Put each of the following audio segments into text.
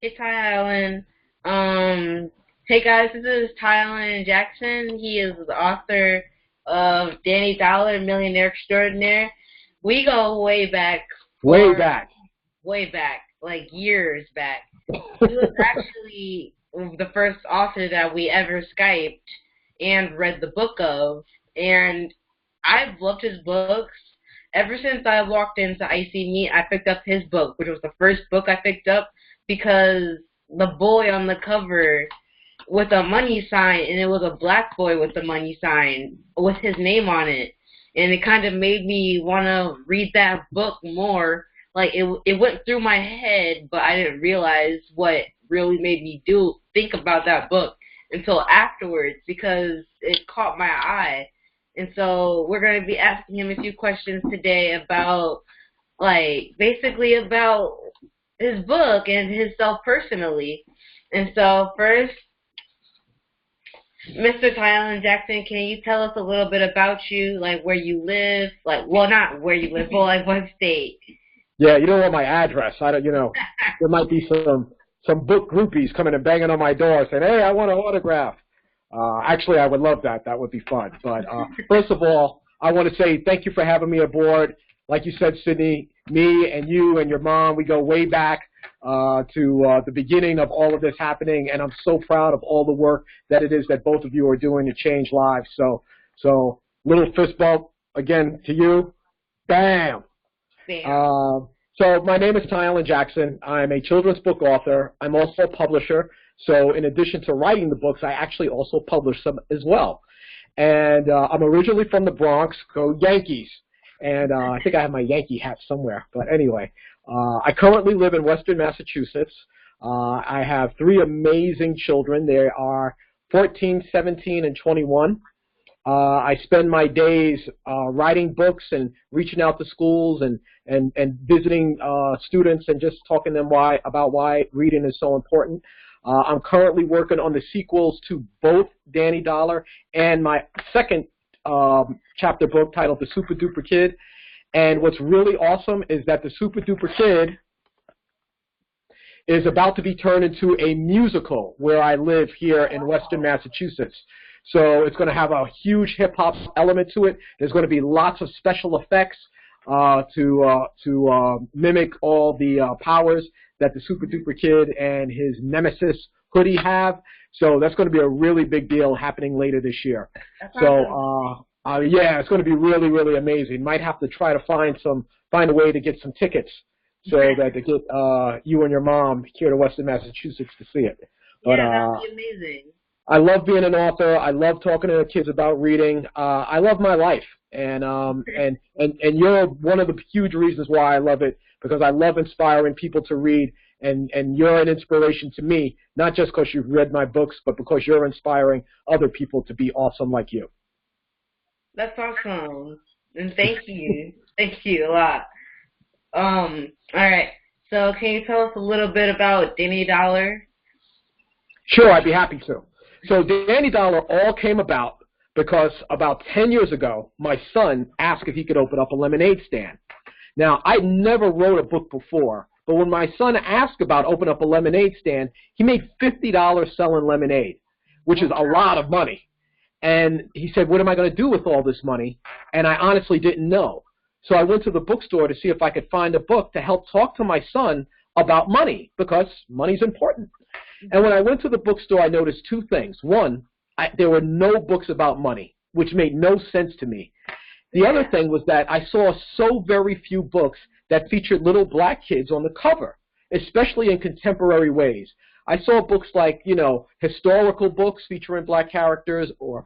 Hey Ty Allan. Hey guys, this is Ty Allan Jackson. He is the author of Danny Dollar, Millionaire Extraordinaire. We go way back, Way for back. way back, like years back. He was actually the first author that we ever Skyped and read the book of. And I've loved his books. Ever since I walked into IC Meet, I picked up his book, which was the first book I picked up because the boy on the cover with a money sign, and it was a black boy with the money sign with his name on it. And it kind of made me want to read that book more. Like it went through my head, but I didn't realize what really made me do think about that book until afterwards because it caught my eye. And so we're going to be asking him a few questions today about, like, basically about his book and himself personally. And so first, Mr. Allan Jackson, can you tell us a little bit about you, like where you live, like, well, not where you live, but like what state? Yeah, you don't want my address. I don't. There might be some book groupies coming and banging on my door saying, "Hey, I want an autograph." Actually, I would love that. That would be fun. But first of all, I want to say thank you for having me aboard. Like you said, Sidney, me and you and your mom, we go way back to the beginning of all of this happening, and I'm so proud of all the work that it is that both of you are doing to change lives. So little fist bump again to you. Bam. Bam. So my name is Ty Allan Jackson. I'm a children's book author. I'm also a publisher. So in addition to writing the books, I actually also publish them as well. And I'm originally from the Bronx, go Yankees. And I think I have my Yankee hat somewhere. But anyway, I currently live in Western Massachusetts. I have three amazing children. They are 14, 17, and 21. I spend my days writing books and reaching out to schools and visiting students and just talking to them about why reading is so important. I'm currently working on the sequels to both Danny Dollar and my second chapter book titled The Super Duper Kid. And what's really awesome is that The Super Duper Kid is about to be turned into a musical where I live here in Western Massachusetts. So it's going to have a huge hip-hop element to it. There's going to be lots of special effects to mimic all the powers that the Super Duper Kid and his nemesis Hoodie have. So that's going to be a really big deal happening later this year. Yeah, it's going to be really, really amazing. Might have to try to find a way to get some tickets so that to get you and your mom here to Western Massachusetts to see it. But, yeah, that would be amazing. I love being an author. I love talking to the kids about reading. I love my life, and you're one of the huge reasons why I love it, because I love inspiring people to read, and you're an inspiration to me, not just because you've read my books, but because you're inspiring other people to be awesome like you. That's awesome, and thank you, thank you a lot. All right. So can you tell us a little bit about Danny Dollar? Sure, I'd be happy to. So Danny Dollar all came about because about 10 years ago, my son asked if he could open up a lemonade stand. Now, I never wrote a book before, but when my son asked about opening up a lemonade stand, he made $50 selling lemonade, which is a lot of money. And he said, what am I going to do with all this money? And I honestly didn't know. So I went to the bookstore to see if I could find a book to help talk to my son about money, because money's important. And when I went to the bookstore, I noticed two things. One, there were no books about money, which made no sense to me. The other thing was that I saw so very few books that featured little black kids on the cover, especially in contemporary ways. I saw books like, historical books featuring black characters or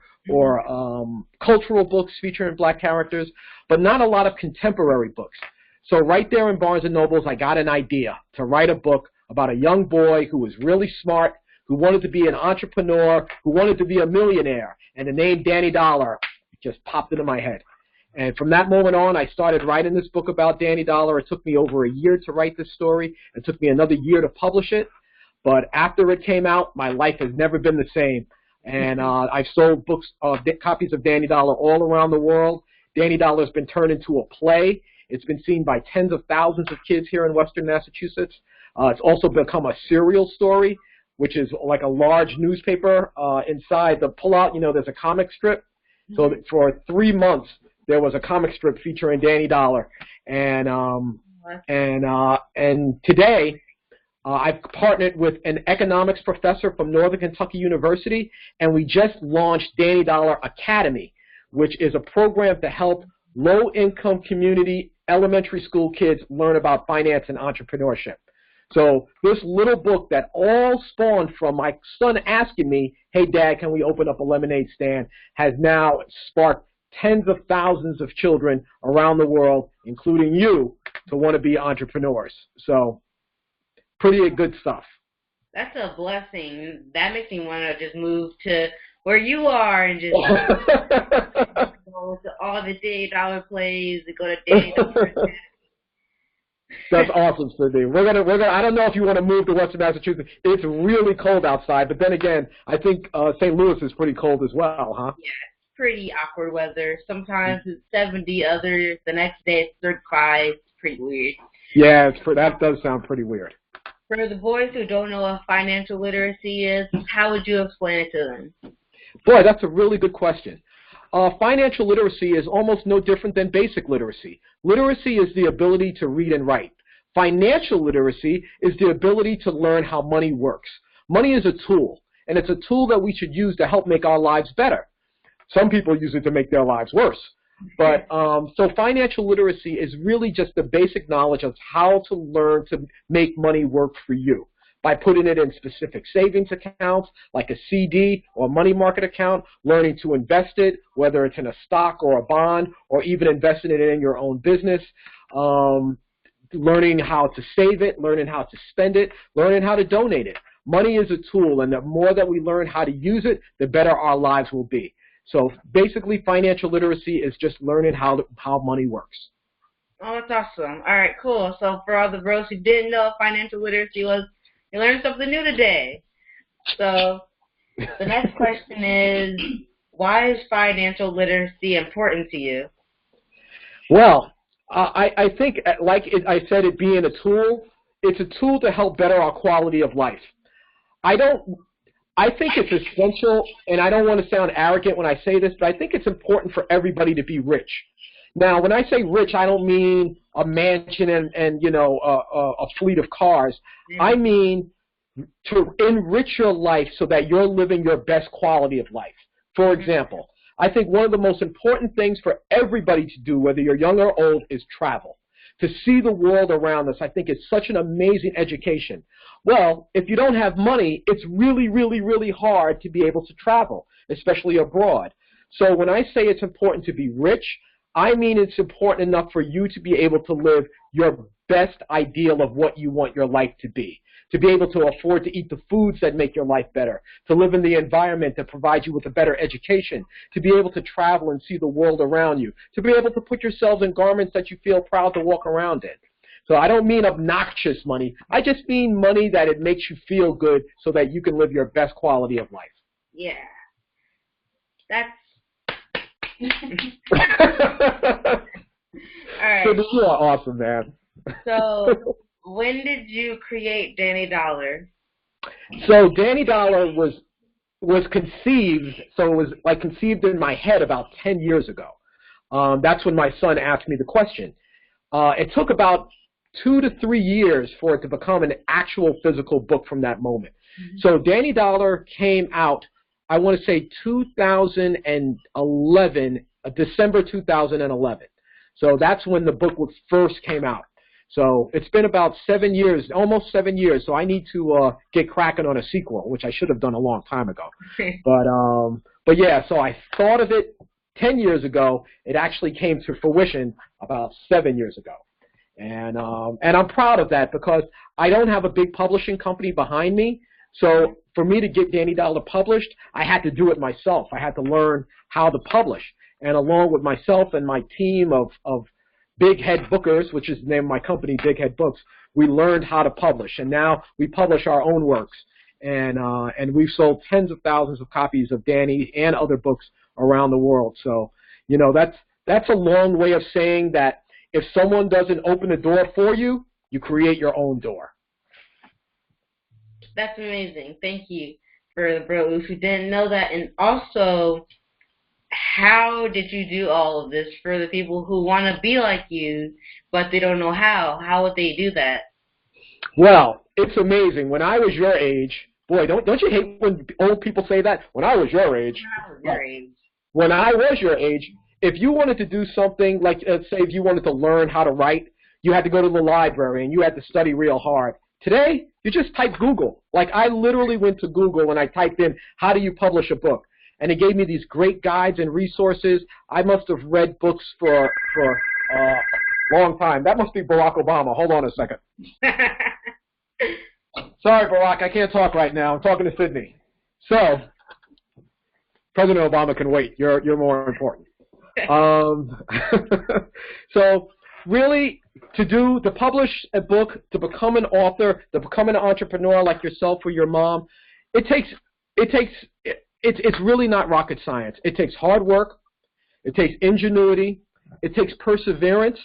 cultural books featuring black characters, but not a lot of contemporary books. So right there in Barnes & Noble's, I got an idea to write a book about a young boy who was really smart, who wanted to be an entrepreneur, who wanted to be a millionaire, and the name Danny Dollar just popped into my head. And from that moment on, I started writing this book about Danny Dollar. It took me over a year to write this story. It took me another year to publish it. But after it came out, my life has never been the same. And I've sold copies of Danny Dollar all around the world. Danny Dollar has been turned into a play. It's been seen by tens of thousands of kids here in Western Massachusetts. It's also become a serial story, which is like a large newspaper. Inside the pullout, there's a comic strip. So for 3 months, there was a comic strip featuring Danny Dollar. And today, I've partnered with an economics professor from Northern Kentucky University, and we just launched Danny Dollar Academy, which is a program to help low-income community elementary school kids learn about finance and entrepreneurship. So this little book that all spawned from my son asking me, hey, Dad, can we open up a lemonade stand, has now sparked tens of thousands of children around the world, including you, to want to be entrepreneurs. So pretty good stuff. That's a blessing. That makes me want to just move to where you are and just go to all the Danny Dollar plays and go to Danny Dollar. That's awesome, Sidney. We're gonna. I don't know if you want to move to Western Massachusetts. It's really cold outside, but then again, I think St. Louis is pretty cold as well, huh? Yeah, it's pretty awkward weather. Sometimes it's 70, the next day it's 35. It's pretty weird. Yeah, that does sound pretty weird. For the boys who don't know what financial literacy is, how would you explain it to them? Boy, that's a really good question. Financial literacy is almost no different than basic literacy. Literacy is the ability to read and write. Financial literacy is the ability to learn how money works. Money is a tool, and it's a tool that we should use to help make our lives better. Some people use it to make their lives worse. But so financial literacy is really just the basic knowledge of how to learn to make money work for you by putting it in specific savings accounts like a CD or money market account, learning to invest it, whether it's in a stock or a bond, or even investing it in your own business, learning how to save it, learning how to spend it, learning how to donate it. Money is a tool, and the more that we learn how to use it, the better our lives will be. So basically, financial literacy is just learning how money works. Oh, that's awesome. All right, cool. So for all the bros who didn't know what financial literacy was, you learned something new today. So the next question is, why is financial literacy important to you? Well, I think, I said, it being a tool, it's a tool to help better our quality of life. I think it's essential, and I don't want to sound arrogant when I say this, but I think it's important for everybody to be rich. Now, when I say rich, I don't mean a mansion and a fleet of cars. I mean to enrich your life so that you're living your best quality of life. For example, I think one of the most important things for everybody to do, whether you're young or old, is travel. To see the world around us, I think it's such an amazing education. Well, if you don't have money, it's really, really, really hard to be able to travel, especially abroad. So when I say it's important to be rich, I mean it's important enough for you to be able to live your best ideal of what you want your life to be able to afford to eat the foods that make your life better, to live in the environment that provides you with a better education, to be able to travel and see the world around you, to be able to put yourselves in garments that you feel proud to walk around in. So I don't mean obnoxious money. I just mean money that it makes you feel good so that you can live your best quality of life. Yeah. That's... All right. So you are awesome, man. So when did you create Danny Dollar? So Danny Dollar was conceived, so it was like conceived in my head about 10 years ago. That's when my son asked me the question. It took about 2 to 3 years for it to become an actual physical book from that moment. Mm-hmm. So Danny Dollar came out, I want to say 2011, December 2011. So that's when the book first came out. So it's been about 7 years, almost 7 years. So I need to get cracking on a sequel, which I should have done a long time ago. But yeah, so I thought of it 10 years ago. It actually came to fruition about 7 years ago. And I'm proud of that because I don't have a big publishing company behind me. So for me to get Danny Dollar published, I had to do it myself. I had to learn how to publish. And along with myself and my team of Big Head Bookers, which is the name of my company, Big Head Books, we learned how to publish. And now we publish our own works. And we've sold tens of thousands of copies of Danny and other books around the world. So, that's a long way of saying that if someone doesn't open the door for you, you create your own door. That's amazing. Thank you for the bros who didn't know that. And also, how did you do all of this for the people who want to be like you, but they don't know how? How would they do that? Well, it's amazing. When I was your age, boy, don't you hate when old people say that? When I was your age. When I was your age. When I was your age, if you wanted to do something, like say if you wanted to learn how to write, you had to go to the library and you had to study real hard. Today, you just type Google. Like I literally went to Google and I typed in, how do you publish a book? And it gave me these great guides and resources. I must have read books for a long time. That must be Barack Obama. Hold on a second. Sorry, Barack, I can't talk right now. I'm talking to Sidney. So, President Obama can wait. You're more important. So, really, to publish a book, to become an author, to become an entrepreneur like yourself or your mom, it's really not rocket science. It takes hard work. It takes ingenuity. It takes perseverance,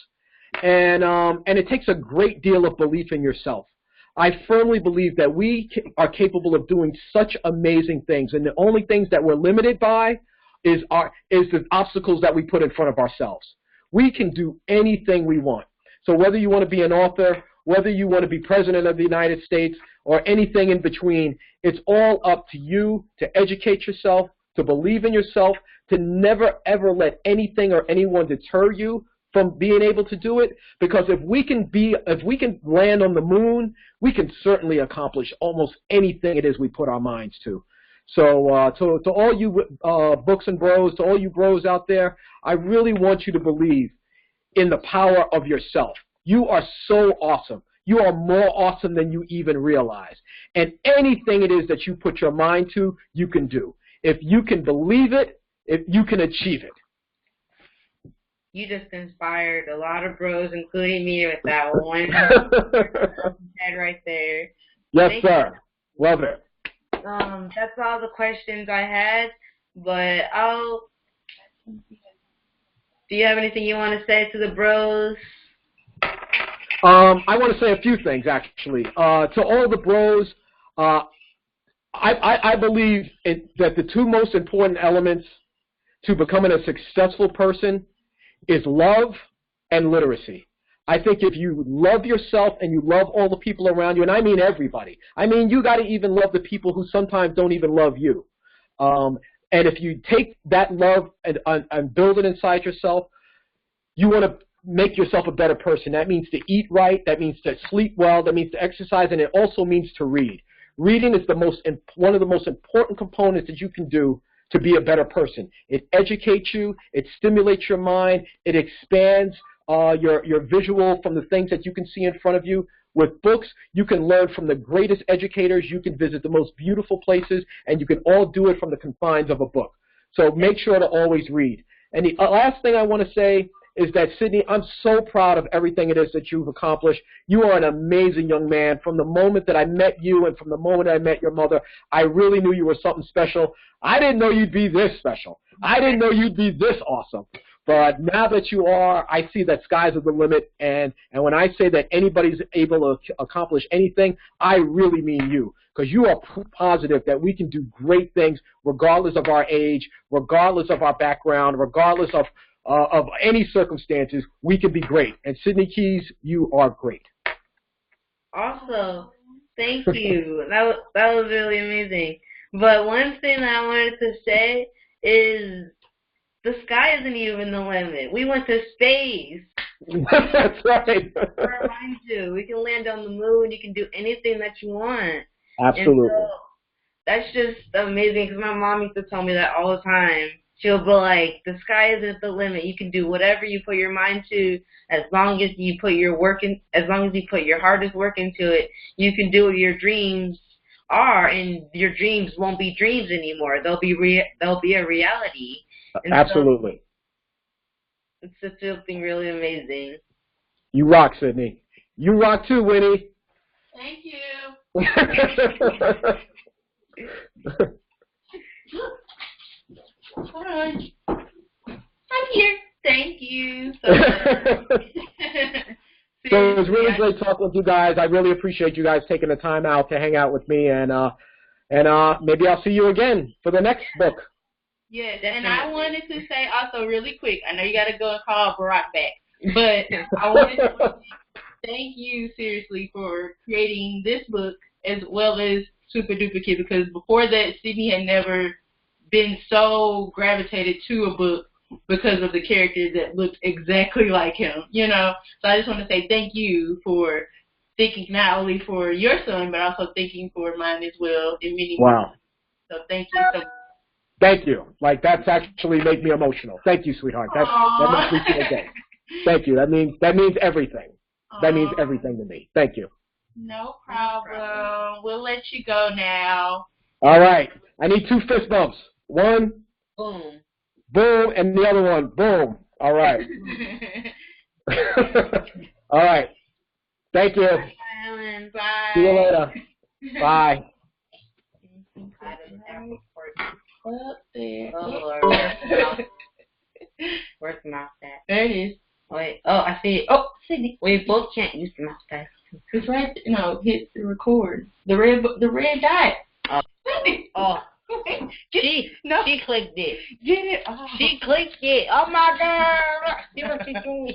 and it takes a great deal of belief in yourself. I firmly believe that we are capable of doing such amazing things, and the only things that we're limited by is the obstacles that we put in front of ourselves. We can do anything we want. So whether you want to be an author, whether you want to be president of the United States, or anything in between, it's all up to you to educate yourself, to believe in yourself, to never ever let anything or anyone deter you from being able to do it, because if we can land on the moon, we can certainly accomplish almost anything it is we put our minds to. So to all you books and bros, to all you bros out there, I really want you to believe in the power of yourself. You are so awesome. You are more awesome than you even realize. And anything it is that you put your mind to, you can do. If you can believe it, if you can achieve it. You just inspired a lot of bros, including me, with that one head right there. Yes, sir. Love it. That's all the questions I had, but do you have anything you want to say to the bros? I want to say a few things, actually. To all the bros, I believe that the two most important elements to becoming a successful person is love and literacy. I think if you love yourself and you love all the people around you, and I mean everybody, I mean you got to even love the people who sometimes don't even love you. And if you take that love and build it inside yourself, you want to make yourself a better person. That means to eat right, that means to sleep well, that means to exercise, and it also means to read. Reading is one of the most important components that you can do to be a better person. It educates you, it stimulates your mind, it expands your visual from the things that you can see in front of you. With books, you can learn from the greatest educators, you can visit the most beautiful places, and you can all do it from the confines of a book. So make sure to always read. And the last thing I want to say is that, Sidney, I'm so proud of everything it is that you've accomplished. You are an amazing young man. From the moment that I met you and from the moment I met your mother, I really knew you were something special. I didn't know you'd be this special. I didn't know you'd be this awesome. But now that you are, I see that sky's the limit. And when I say that anybody's able to accomplish anything, I really mean you. Because you are positive that we can do great things regardless of our age, regardless of our background, regardless of any circumstances. We can be great. And Sidney Keys, you are great. Awesome. Thank you. That was really amazing. But one thing that I wanted to say is the sky isn't even the limit. We went to space. That's right. Remind you, we can land on the moon. You can do anything that you want. Absolutely. And so that's just amazing because my mom used to tell me that all the time. She'll be like, the sky isn't the limit. You can do whatever you put your mind to, as long as you put your work in, as long as you put your hardest work into it. You can do what your dreams are, and your dreams won't be dreams anymore. They'll be a reality. And absolutely. So it's something really amazing. You rock, Sidney. You rock too, Winnie. Thank you. Hi. I'm here. Thank you. So see So it was really great talking with you guys. I really appreciate you guys taking the time out to hang out with me, and maybe I'll see you again for the next book. Yes, and I wanted to say also really quick, I know you got to go and call Barack back, but I wanted to thank you seriously for creating this book as well as Super Duper Kid, because before that, Sidney had never been so gravitated to a book because of the characters that looked exactly like him, you know. So I just want to say thank you for thinking not only for your son, but also thinking for mine as well in many ways. Wow. So thank you so much. Thank you. Like, that's actually made me emotional. Thank you, sweetheart. That makes me feel good. Thank you. That means everything. That means everything to me. Thank you. No problem. We'll let you go now. All right. I need 2 fist bumps. 1. Boom. Boom, and the other one. Boom. All right. All right. Thank you. Bye, Allan. Bye. See you later. Bye. Up there. Oh, Lord. Where's the mouse at? There it is. Wait. Oh, I see it. Oh, Sidney. We both can't use the mouse pad. It's right. No, hit the record. The red dot. Oh. Oh. She clicked it. Get it. Oh. She clicked it. Oh my God. See what she's doing.